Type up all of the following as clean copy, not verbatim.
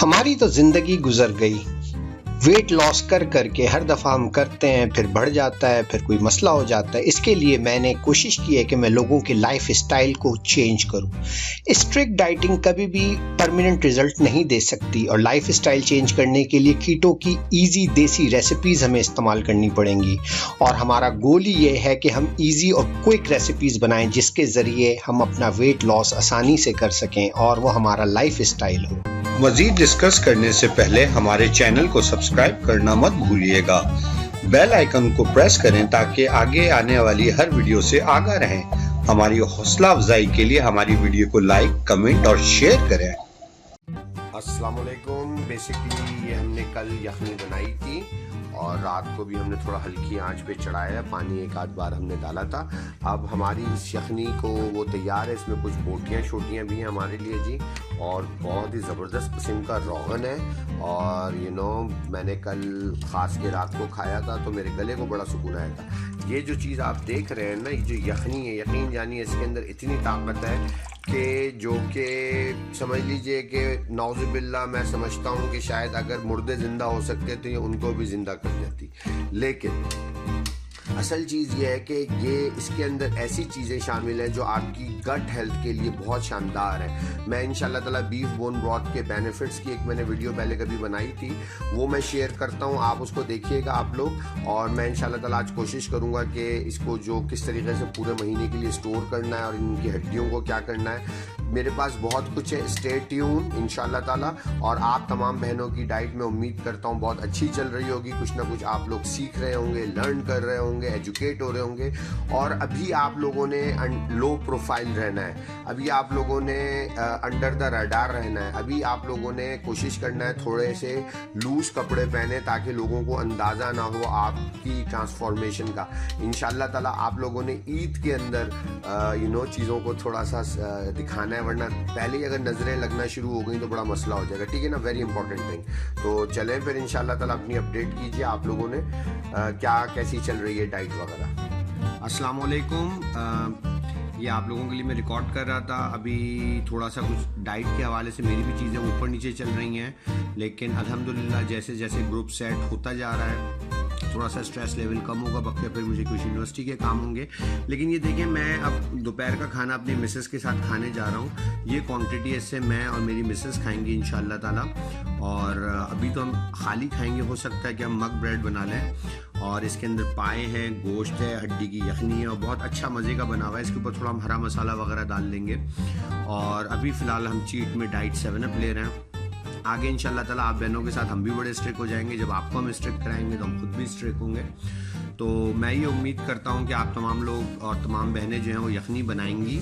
हमारी तो जिंदगी गुजर गई वेट लॉस कर करके। हर दफ़ा हम करते हैं, फिर बढ़ जाता है, फिर कोई मसला हो जाता है। इसके लिए मैंने कोशिश की है कि मैं लोगों के लाइफ स्टाइल को चेंज करूं। स्ट्रिक्ट डाइटिंग कभी भी परमानेंट रिजल्ट नहीं दे सकती और लाइफ स्टाइल चेंज करने के लिए कीटो की इजी देसी रेसिपीज़ हमें इस्तेमाल करनी पड़ेंगी। और हमारा गोल ही ये है कि हम इजी और क्विक रेसिपीज़ बनाएं जिसके ज़रिए हम अपना वेट लॉस आसानी से कर सकें और वो हमारा लाइफ स्टाइल हो। मजीद डिस्कस करने से पहले हमारे चैनल को सब्सक्राइब करना मत भूलिएगा। बेल आइकन को प्रेस करें ताकि आगे आने वाली हर वीडियो से आगाह रहें। हमारी हौसला अफजाई के लिए हमारी वीडियो को लाइक, कमेंट और शेयर करें। अस्सलाम वालेकुम। बेसिकली ये हमने कल यखनी बनाई थी और रात को भी हमने थोड़ा हल्की आंच पे चढ़ाया, पानी एक आध बार हमने डाला था। अब हमारी इस यखनी को वो तैयार है। इसमें कुछ बोटियाँ शोटियाँ भी हैं हमारे लिए जी, और बहुत ही ज़बरदस्त किस्म का रोगन है। और मैंने कल ख़ास के रात को खाया था तो मेरे गले को बड़ा सुकून आया था। ये जो चीज़ आप देख रहे हैं ना, ये जो यखनी है, यकीन जानिए इसके अंदर इतनी ताकत है कि जो कि समझ लीजिए कि नाउज़ुबिल्लाह मैं समझता हूँ कि शायद अगर मुर्दे ज़िंदा हो सकते तो ये उनको भी ज़िंदा कर देती। लेकिन असल चीज़ ये है कि ये इसके अंदर ऐसी चीज़ें शामिल हैं जो आपकी गट हेल्थ के लिए बहुत शानदार है। मैं इंशाल्लाह ताला बीफ बोन ब्रॉथ के बेनिफिट्स की एक मैंने वीडियो पहले कभी बनाई थी, वो मैं शेयर करता हूँ, आप उसको देखिएगा आप लोग। और मैं इंशाल्लाह ताला आज कोशिश करूँगा कि इसको जो किस तरीके से पूरे महीने के लिए स्टोर करना है और इनकी हड्डियों को क्या करना है, मेरे पास बहुत कुछ है। स्टे ट्यून इंशाल्लाह ताला। और आप तमाम बहनों की डाइट में उम्मीद करता हूँ बहुत अच्छी चल रही होगी। कुछ ना कुछ आप लोग सीख रहे होंगे, लर्न कर रहे होंगे, एजुकेट हो रहे होंगे। और अभी आप लोगों ने लो प्रोफाइल रहना है, अभी आप लोगों ने अंडर द रडार रहना है, अभी आप लोगों ने कोशिश करना है थोड़े से लूज कपड़े पहने ताकि लोगों को अंदाज़ा ना हो आपकी ट्रांसफॉर्मेशन का। इंशाल्लाह ताला आप लोगों ने ईद के अंदर चीज़ों को थोड़ा सा दिखाना है, वरना पहले ही अगर नज़रें लगना शुरू हो गई तो बड़ा मसला हो जाएगा। ठीक है ना, वेरी इंपॉर्टेंट थिंग। तो चलें फिर इंशाल्लाह ताला अपनी अपडेट कीजिए आप लोगों ने क्या कैसी चल रही है डाइट वगैरह। अस्सलाम वालेकुम। ये आप लोगों के लिए मैं रिकॉर्ड कर रहा था। अभी थोड़ा सा कुछ डाइट के हवाले से मेरी भी चीज़ें ऊपर नीचे चल रही हैं, लेकिन अल्हम्दुलिल्लाह जैसे जैसे ग्रुप सेट होता जा रहा है थोड़ा सा स्ट्रेस लेवल कम होगा। वक्त फिर मुझे कुछ यूनिवर्सिटी के काम होंगे। लेकिन ये देखिए, मैं अब दोपहर का खाना अपनी मिसेस के साथ खाने जा रहा हूँ। ये क्वांटिटी इससे मैं और मेरी मिसेस खाएंगे इंशाल्लाह ताला। और अभी तो हम खाली खाएंगे, हो सकता है कि हम मग ब्रेड बना लें। और इसके अंदर पाए हैं, गोश्त है, हड्डी की यखनी है और बहुत अच्छा मज़े का बना हुआ है। इसके ऊपर थोड़ा हम हरा मसाला वगैरह डाल लेंगे। और अभी फ़िलहाल हम चीट में डाइट 7 अप ले रहे हैं। आगे इंशाल्लाह ताला आप बहनों के साथ हम भी बड़े स्ट्रिक्ट हो जाएंगे। जब आपको हम स्ट्रिक्ट कराएंगे तो हम खुद भी स्ट्रिक्ट होंगे। तो मैं ये उम्मीद करता हूँ कि आप तमाम लोग और तमाम बहनें जो हैं वो यखनी बनाएंगी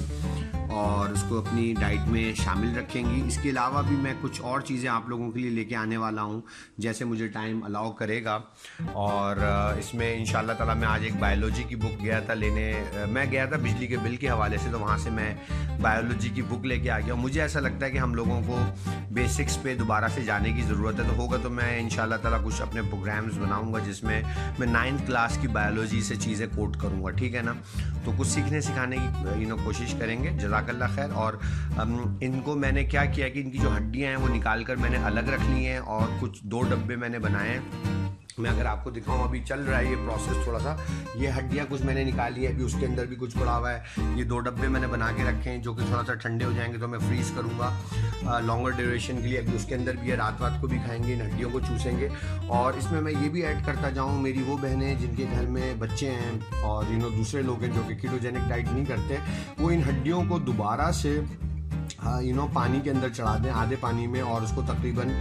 और उसको अपनी डाइट में शामिल रखेंगी। इसके अलावा भी मैं कुछ और चीज़ें आप लोगों के लिए लेके आने वाला हूँ जैसे मुझे टाइम अलाउ करेगा। और इसमें इंशाल्लाह ताला मैं आज एक बायोलॉजी की बुक गया था लेने। मैं गया था बिजली के बिल के हवाले से, तो वहाँ से मैं बायोलॉजी की बुक लेके आ गया। मुझे ऐसा लगता है कि हम लोगों को बेसिक्स पे दोबारा से जाने की ज़रूरत है। तो होगा तो मैं इंशाल्लाह ताला कुछ अपने प्रोग्राम्स बनाऊँगा जिसमें मैं 9th क्लास की बायोलॉजी से चीज़ें कोट करूँगा। ठीक है ना, तो कुछ सीखने सिखाने की कोशिश करेंगे। जज़ाकल्लाह खैर। और इनको मैंने क्या किया कि इनकी जो हड्डियां हैं वो निकाल कर मैंने अलग रख ली हैं और कुछ 2 डब्बे मैंने बनाए हैं। मैं अगर आपको दिखाऊं, अभी चल रहा है ये प्रोसेस थोड़ा सा। ये हड्डियां कुछ मैंने निकाली है, अभी उसके अंदर भी कुछ पड़ा हुआ है। ये 2 डब्बे मैंने बना के रखे हैं जो कि थोड़ा सा ठंडे हो जाएंगे तो मैं फ्रीज़ करूँगा लॉन्गर ड्यूरेशन के लिए। अभी उसके अंदर भी है, रात को भी खाएंगे, इन हड्डियों को चूसेंगे। और इसमें मैं ये भी ऐड करता जाऊँ, मेरी वो बहनें जिनके घर में बच्चे हैं और दूसरे लोग हैं जो कि कीटोजेनिक डाइट नहीं करते, वो इन हड्डियों को दोबारा से पानी के अंदर चढ़ा दें, आधे पानी में, और उसको तकरीबन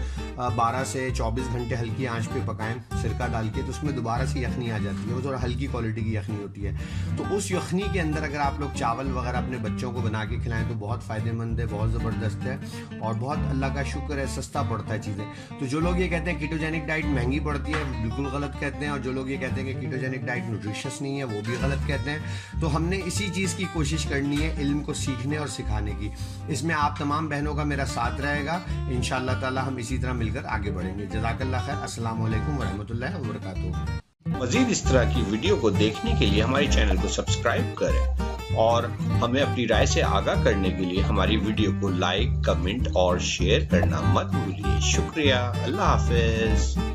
12 से 24 घंटे हल्की आंच पे पकाएं सिरका डाल के। तो उसमें दोबारा से यखनी आ जाती है, वो थोड़ा हल्की क्वालिटी की यखनी होती है। तो उस यखनी के अंदर अगर आप लोग चावल वगैरह अपने बच्चों को बना के खिलाएं तो बहुत फ़ायदेमंद है, बहुत ज़बरदस्त है और बहुत अल्लाह का शुक्र है सस्ता पड़ता है चीज़ें। तो जो लोग ये कहते हैं कीटोजेनिक डाइट महंगी पड़ती है, बिल्कुल गलत कहते हैं। और जो लोग ये कहते हैं कि कीटोजेनिक डाइट न्यूट्रिशियस नहीं है, वो भी गलत कहते हैं। तो हमने इसी चीज़ की कोशिश करनी है, इल्म को सीखने और सिखाने की। इसमें आप तमाम बहनों का मेरा साथ रहेगा। इंशाल्लाह ताला हम इसी तरह मिलकर आगे बढ़ेंगे। जज़ाकल्लाह खैर। अस्सलाम वालेकुम व रहमतुल्लाहि व बरकातुहू। मजीद इस तरह की वीडियो को देखने के लिए हमारे चैनल को सब्सक्राइब करें। और हमें अपनी राय से आगाह करने के लिए हमारी वीडियो को लाइक, कमेंट और शेयर करना मत भूलिए। शुक्रिया। अल्लाह हाफिज।